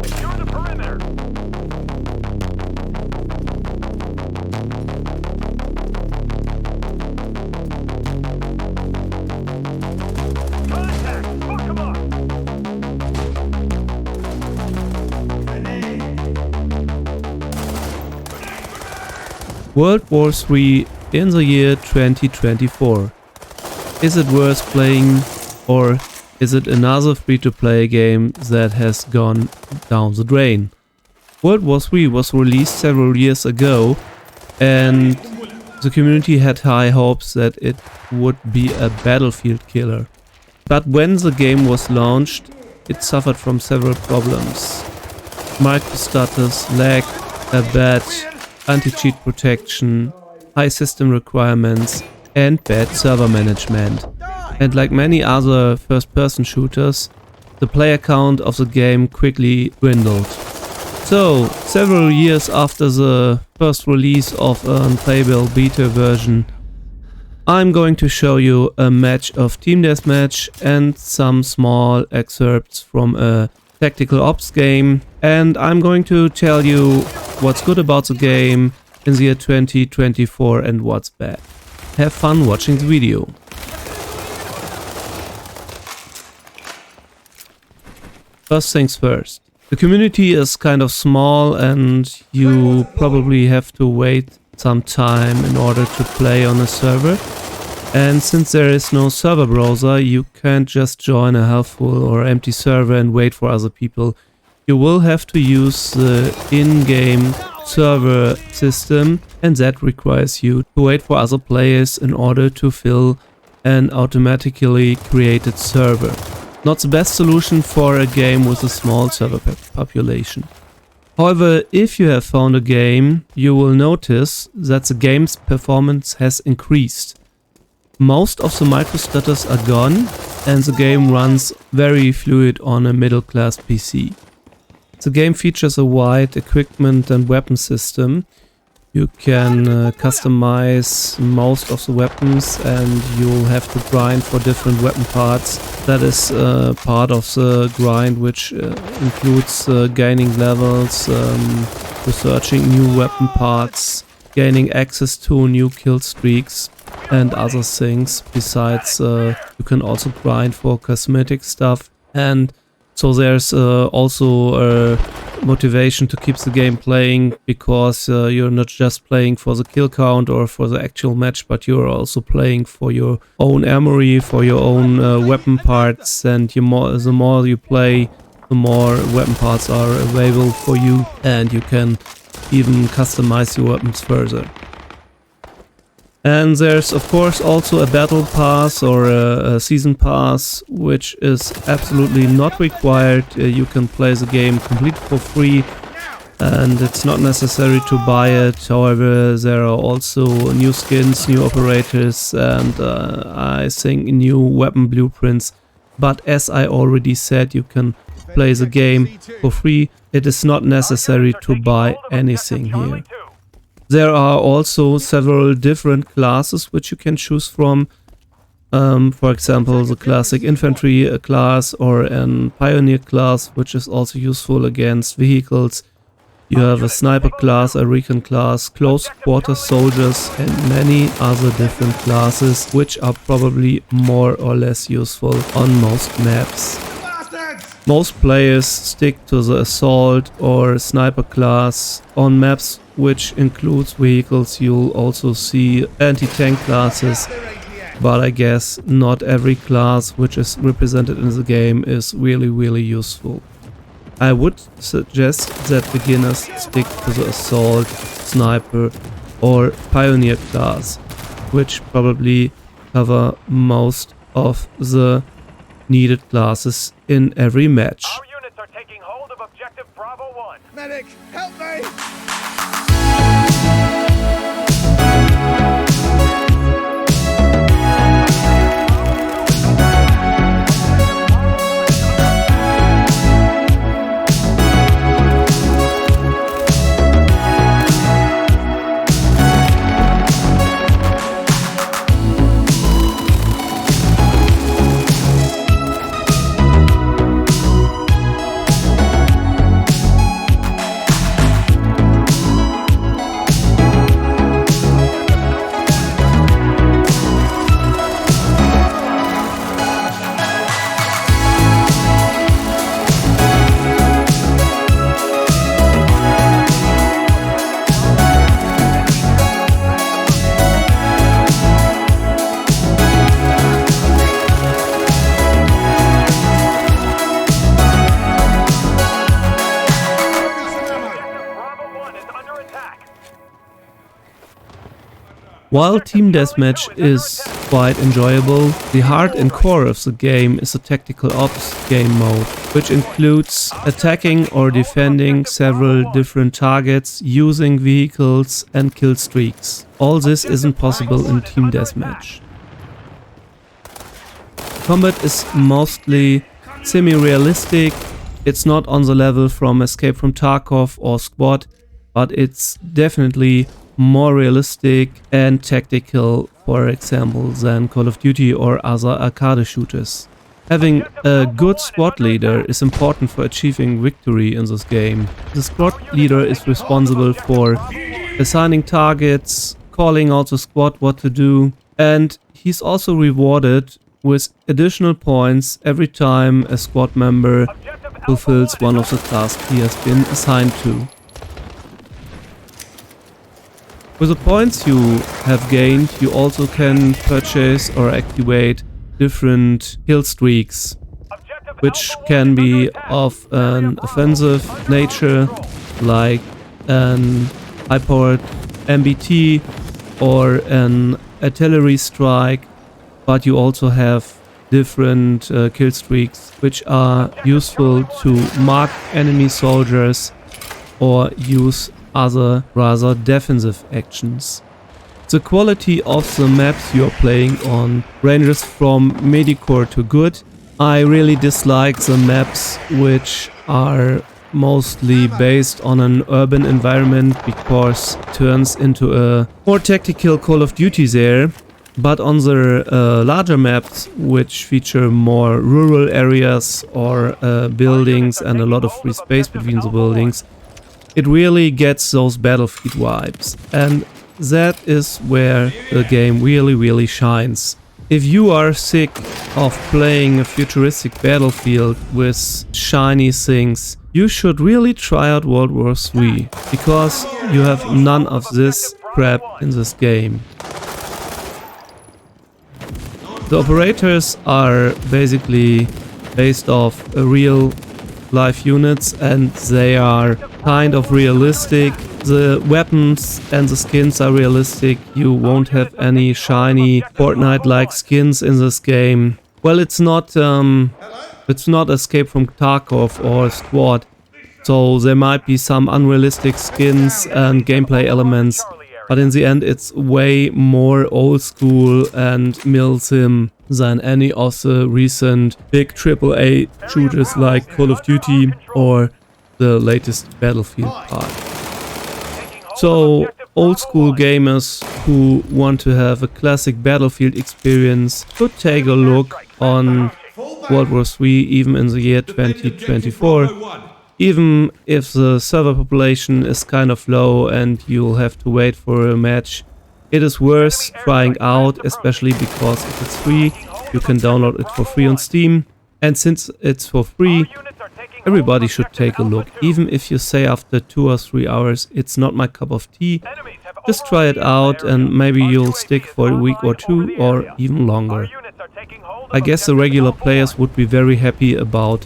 Secure the perimeter. Contact! Hook 'em up! World War III in the year 2024. Is it worth playing, or is it another free-to-play game that has gone down the drain? World War III was released several years ago, and the community had high hopes that it would be a battlefield killer. But when the game was launched, it suffered from several problems. Microstatus, lag, a bad anti-cheat protection, high system requirements, and bad server management. And like many other first-person shooters, the player count of the game quickly dwindled. So, several years after the first release of an unplayable beta version, I'm going to show you a match of Team Deathmatch and some small excerpts from a tactical ops game, and I'm going to tell you what's good about the game in the year 2024 and what's bad. Have fun watching the video. First things first. The community is kind of small and you probably have to wait some time in order to play on a server. And since there is no server browser, you can't just join a half-full or empty server and wait for other people. You will have to use the in-game server system, and that requires you to wait for other players in order to fill an automatically created server. Not the best solution for a game with a small server population. However, if you have found a game, you will notice that the game's performance has increased. Most of the microstatus are gone and the game runs very fluid on a middle-class PC. The game features a wide equipment and weapon system. You can customize most of the weapons and you'll have to grind for different weapon parts. That is part of the grind, which includes gaining levels, researching new weapon parts, gaining access to new kill streaks and other things. Besides, you can also grind for cosmetic stuff, and so there's also motivation to keep the game playing, because you're not just playing for the kill count or for the actual match, but you're also playing for your own armory, for your own weapon parts, and the more you play, the more weapon parts are available for you, and you can even customize your weapons further. And there's of course also a battle pass or a season pass, which is absolutely not required. You can play the game completely for free and it's not necessary to buy it. However, there are also new skins, new operators, and I think new weapon blueprints. But as I already said, you can play the game for free. It is not necessary to buy anything here. There are also several different classes which you can choose from. For example, the classic infantry class or a pioneer class, which is also useful against vehicles. You have a sniper class, a recon class, close quarter soldiers, and many other different classes, which are probably more or less useful on most maps. Most players stick to the assault or sniper class. On maps which includes vehicles, you'll also see anti-tank classes, but I guess not every class which is represented in the game is really useful. I would suggest that beginners stick to the assault, sniper or pioneer class, which probably cover most of the needed classes in every match. Our units are taking hold of objective Bravo 1. Medic, help me! While Team Deathmatch is quite enjoyable, the heart and core of the game is a tactical ops game mode, which includes attacking or defending several different targets, using vehicles and kill streaks. All this isn't possible in Team Deathmatch. Combat is mostly semi-realistic. It's not on the level from Escape from Tarkov or Squad, but it's definitely more realistic and tactical, for example, than Call of Duty or other arcade shooters. Having a good squad leader is important for achieving victory in this game. The squad leader is responsible for assigning targets, calling out the squad what to do, and he's also rewarded with additional points every time a squad member fulfills one of the tasks he has been assigned to. With the points you have gained, you also can purchase or activate different kill streaks, which can be of an offensive nature, like an high-powered MBT or an artillery strike, but you also have different kill streaks which are useful to mark enemy soldiers or use other rather defensive actions. The quality of the maps you are playing on ranges from mediocre to good. I really dislike the maps which are mostly based on an urban environment because it turns into a more tactical Call of Duty there. But on the larger maps, which feature more rural areas or buildings and a lot of free space between the buildings, it really gets those Battlefield vibes. And that is where the game really shines. If you are sick of playing a futuristic Battlefield with shiny things, you should really try out World War III, because you have none of this crap in this game. The operators are basically based off real life units and they are kind of realistic. The weapons and the skins are realistic. You won't have any shiny Fortnite-like skins in this game. Well, it's not Escape from Tarkov or Squad, so there might be some unrealistic skins and gameplay elements. But in the end, it's way more old school and mil-sim than any of the recent big AAA shooters like Call of Duty or the latest Battlefield part. So, old school gamers who want to have a classic Battlefield experience should take a look on World War III even in the year 2024. Even if the server population is kind of low and you'll have to wait for a match, it is worth trying out, especially because if it's free, you can download it for free on Steam. And since it's for free, everybody should take a look. Even if you say after 2 or 3 hours, it's not my cup of tea, just try it out and maybe you'll stick for a week or 2 or even longer. I guess the regular players would be very happy about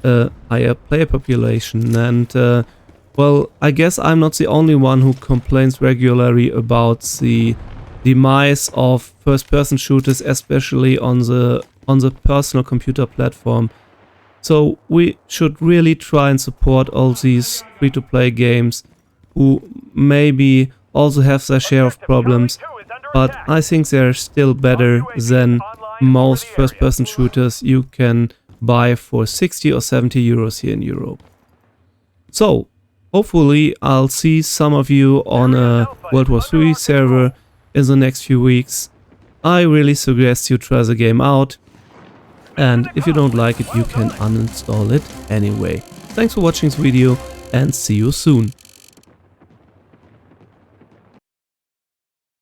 a higher player population, and well, I guess I'm not the only one who complains regularly about the demise of first-person shooters, especially on the personal computer platform. So we should really try and support all these free-to-play games who maybe also have their share of problems, but I think they're still better than most first-person shooters you can buy for 60 or 70 euros here in Europe. So, hopefully I'll see some of you on a World War III server in the next few weeks. I really suggest you try the game out, and if you don't like it, you can uninstall it anyway. Thanks for watching this video and see you soon.